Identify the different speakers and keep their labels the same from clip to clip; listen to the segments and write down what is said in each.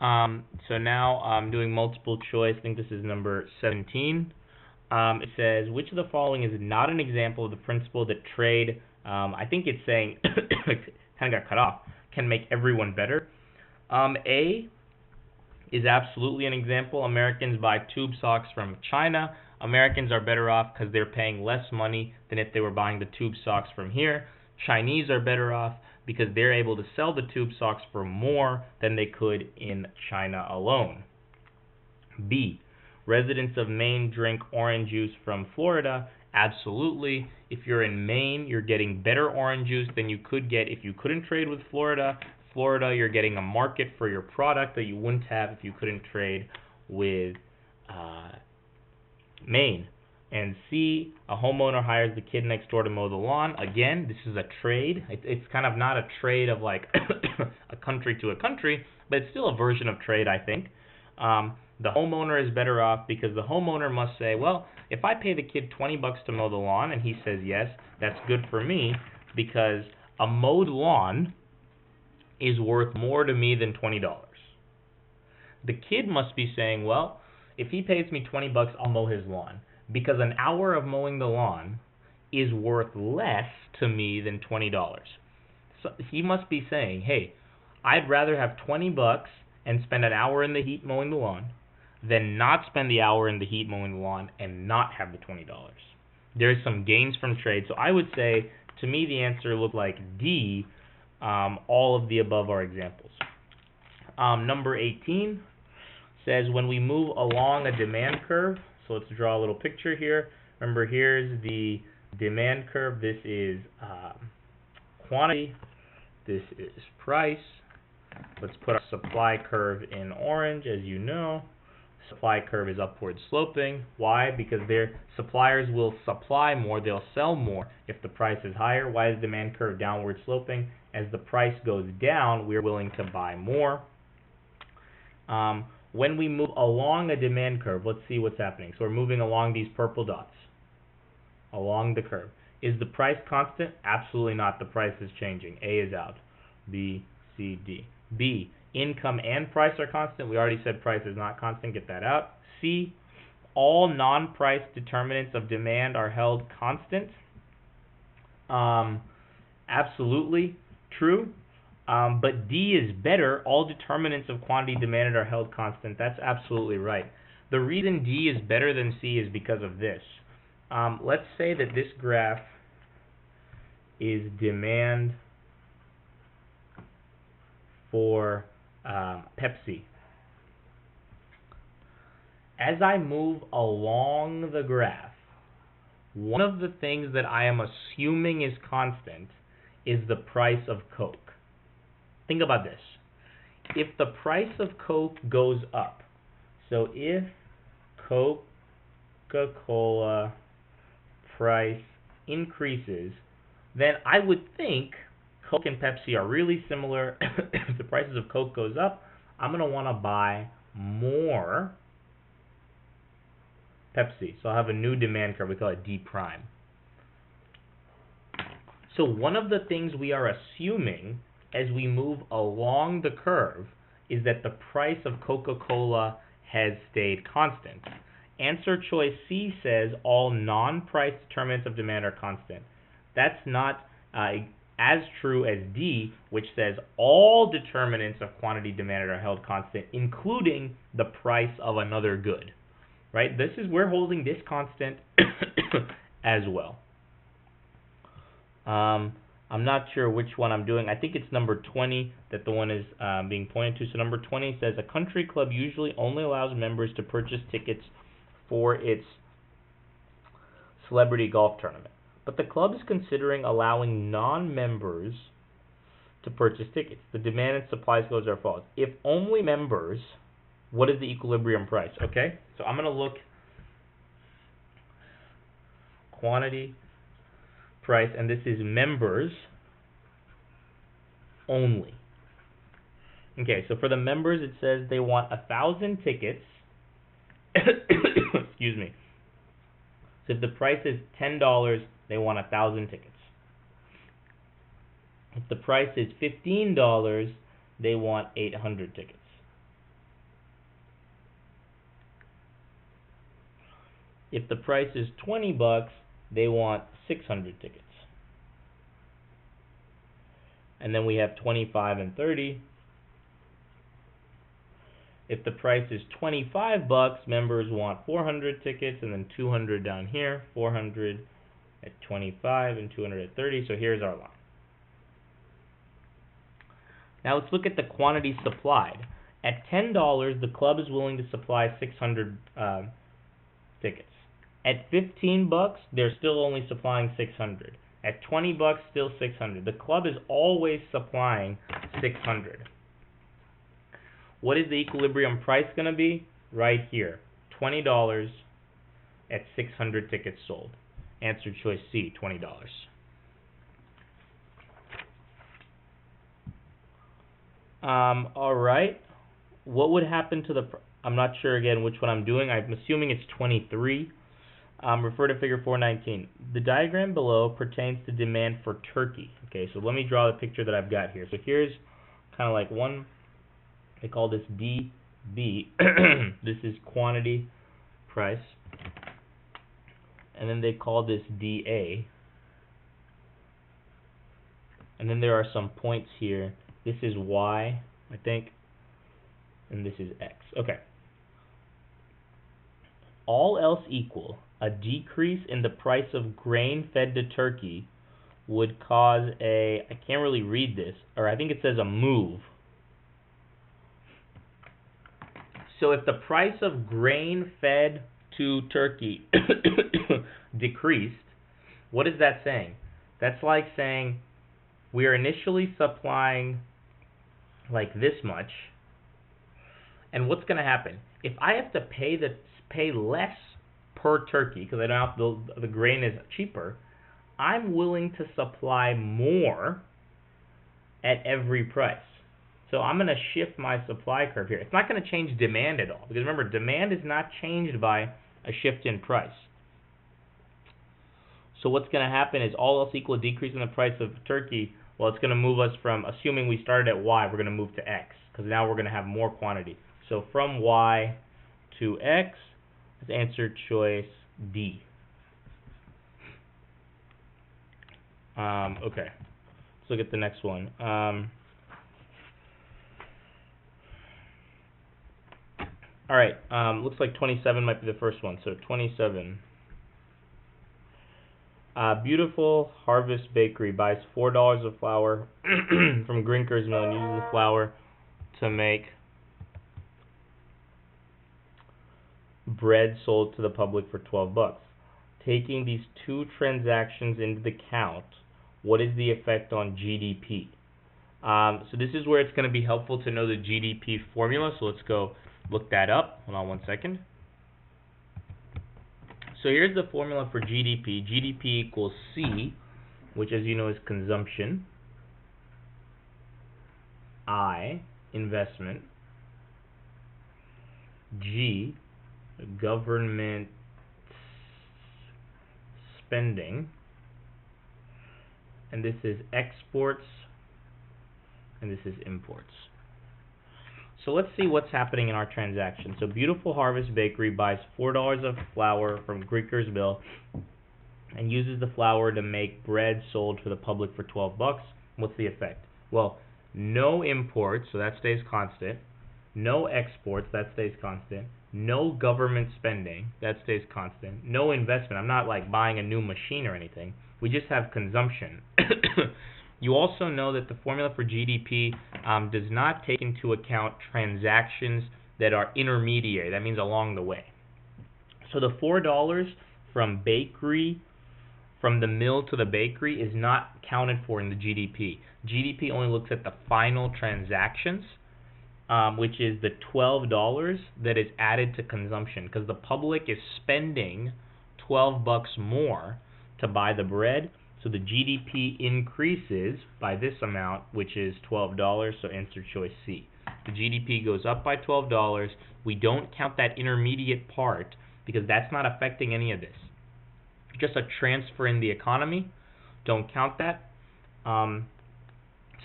Speaker 1: So now I'm doing multiple choice. I think this is number 17. It says, which of the following is not an example of the principle that trade, I think it's saying, kind of got cut off, can make everyone better? A is absolutely an example. Americans buy tube socks from China. Americans are better off because they're paying less money than if they were buying the tube socks from here. Chinese are better off because they're able to sell the tube socks for more than they could in China alone. B, residents of Maine drink orange juice from Florida. Absolutely. If you're in Maine, you're getting better orange juice than you could get if you couldn't trade with Florida. Florida, you're getting a market for your product that you wouldn't have if you couldn't trade with Maine. And C, a homeowner hires the kid next door to mow the lawn. Again, this is a trade. It's kind of not a trade of like a country to a country, but it's still a version of trade, I think. The homeowner is better off because the homeowner must say, well, if I pay the kid $20 to mow the lawn and he says yes, that's good for me because a mowed lawn is worth more to me than $20. The kid must be saying, well, if he pays me $20, I'll mow his lawn because an hour of mowing the lawn is worth less to me than $20. So he must be saying, hey, I'd rather have $20 and spend an hour in the heat mowing the lawn than not spend the hour in the heat mowing the lawn and not have the $20. There's some gains from trade. So I would say, to me, the answer looked like D. All of the above are examples. Number 18 says when we move along a demand curve, so let's draw a little picture here. Remember, here's the demand curve. This is quantity. This is price. Let's put our supply curve in orange. As you know, supply curve is upward sloping. Why? Because their suppliers will supply more, they'll sell more if the price is higher. Why is demand curve downward sloping? As the price goes down, we're willing to buy more. When we move along a demand curve, let's see what's happening. So we're moving along these purple dots, along the curve. Is the price constant? Absolutely not. The price is changing. A is out. B, C, D. B, income and price are constant. We already said price is not constant. Get that out. C, all non-price determinants of demand are held constant. Absolutely true. But D is better. All determinants of quantity demanded are held constant. That's absolutely right. The reason D is better than C is because of this. Let's say that this graph is demand for Pepsi. As I move along the graph, one of the things that I am assuming is constant is the price of Coke. Think about this. If the price of Coke goes up, so if Coca-Cola price increases, then I would think Coke and Pepsi are really similar. If the prices of Coke goes up, I'm going to want to buy more Pepsi. So I'll have a new demand curve. We call it D prime. So one of the things we are assuming as we move along the curve is that the price of Coca-Cola has stayed constant. Answer choice C says all non-price determinants of demand are constant. That's not as true as D, which says all determinants of quantity demanded are held constant, including the price of another good. Right? We're holding this constant as well. I'm not sure which one I'm doing. I think it's number 20 that the one is being pointed to. So number 20 says a country club usually only allows members to purchase tickets for its celebrity golf tournament. But the club is considering allowing non-members to purchase tickets. The demand and supply goes are false. If only members, what is the equilibrium price? Okay, so I'm going to look quantity, price, and this is members only. Okay, so for the members it says they want 1,000 tickets. Excuse me. So if the price is $10, they want 1,000 tickets. If the price is $15, they want 800 tickets. If the price is $20, they want 600 tickets. And then we have 25 and 30. If the price is $25, members want 400 tickets, and then 200 down here, 400 at 25 and 200 at 30. So here's our line. Now let's look at the quantity supplied. At $10, the club is willing to supply 600 tickets. At $15, they're still only supplying 600. At $20, still 600. The club is always supplying 600. What is the equilibrium price going to be? Right here, $20 at 600 tickets sold. Answer choice C, $20. All right. What would happen to the... I'm not sure, again, which one I'm doing. I'm assuming it's 23. Refer to figure 419. The diagram below pertains to demand for turkey. Okay, so let me draw the picture that I've got here. So here's kind of like one... They call this DB. This is quantity price. And then they call this DA. And then there are some points here. This is Y, I think. And this is X. Okay. All else equal, a decrease in the price of grain fed to turkey would cause a... I can't really read this. Or I think it says a move. So if the price of grain fed to turkey decreased, what is that saying? That's like saying we are initially supplying like this much, and what's going to happen? If I have to pay less per turkey because I don't have the grain is cheaper, I'm willing to supply more at every price. So I'm going to shift my supply curve here. It's not going to change demand at all. Because remember, demand is not changed by a shift in price. So what's going to happen is all else equal, a decrease in the price of turkey. Well, it's going to move us from, assuming we started at Y, we're going to move to X. Because now we're going to have more quantity. So from Y to X is answer choice D. Okay. Let's look at the next one. All right, looks like 27 might be the first one. So 27. Beautiful Harvest Bakery buys $4 of flour from Grinker's Mill and uses the flour to make bread sold to the public for $12. Taking these two transactions into the count, what is the effect on GDP? So this is where it's going to be helpful to know the GDP formula. So let's go look that up. Hold on one second. So here's the formula for GDP. GDP equals C, which as you know is consumption, I, investment, G, government spending, and this is exports, and this is imports. So let's see what's happening in our transaction. So Beautiful Harvest Bakery buys $4 of flour from Grinker's Mill and uses the flour to make bread sold to the public for $12. What's the effect? Well, no imports, so that stays constant. No exports, that stays constant. No government spending, that stays constant. No investment. I'm not like buying a new machine or anything. We just have consumption. You also know that the formula for GDP does not take into account transactions that are intermediary. That means along the way. So the $4 from bakery, from the mill to the bakery, is not counted for in the GDP. GDP only looks at the final transactions, which is the $12 that is added to consumption, because the public is spending $12 more to buy the bread. So the GDP increases by this amount, which is $12, so answer choice C. The GDP goes up by $12. We don't count that intermediate part because that's not affecting any of this. Just a transfer in the economy. Don't count that. So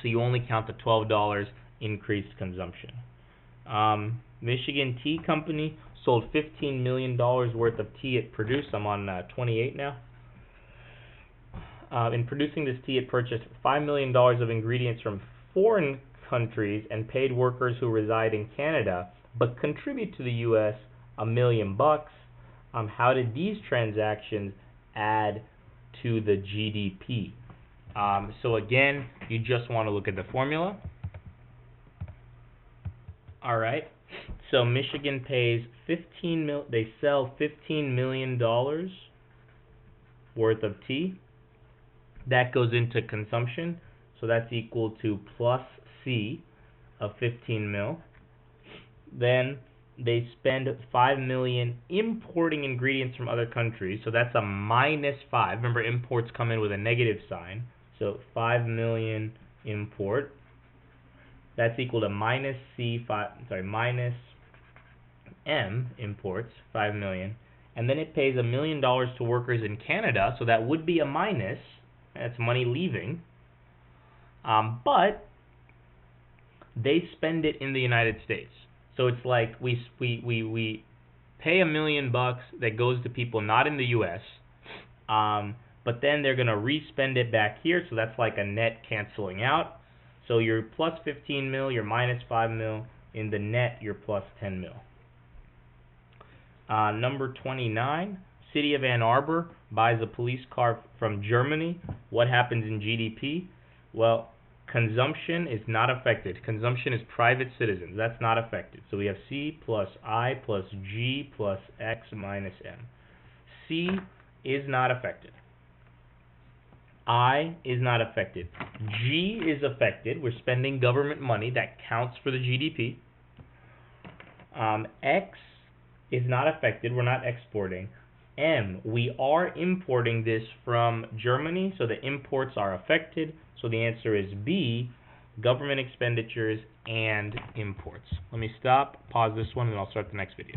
Speaker 1: you only count the $12 increased consumption. Michigan Tea Company sold $15 million worth of tea it produced. I'm on 28 now. In producing this tea, it purchased $5 million of ingredients from foreign countries and paid workers who reside in Canada, but contribute to the U.S. $1 million. How did these transactions add to the GDP? So again, you just want to look at the formula. All right. So Michigan pays they sell $15 million worth of tea. That goes into consumption, so that's equal to plus C of 15 mil. Then they spend 5 million importing ingredients from other countries, so that's a minus 5. Remember, imports come in with a negative sign, so 5 million import. That's equal to minus minus M imports 5 million, and then it pays $1 million to workers in Canada, so that would be a minus. That's money leaving. But they spend it in the United States. So it's like we pay $1 million that goes to people not in the U.S. But then they're gonna re-spend it back here. So that's like a net canceling out. So you're plus 15 mil, you're minus 5 mil. In the net, you're plus 10 mil. Number 29. City of Ann Arbor buys a police car from Germany. What happens in GDP? Well, consumption is not affected. Consumption is private citizens. That's not affected. So we have C plus I plus G plus X minus M. C is not affected. I is not affected. G is affected. We're spending government money. That counts for the GDP. X is not affected. We're not exporting. M, we are importing this from Germany, so the imports are affected. So the answer is B, government expenditures and imports. Let me stop, pause this one, and I'll start the next video.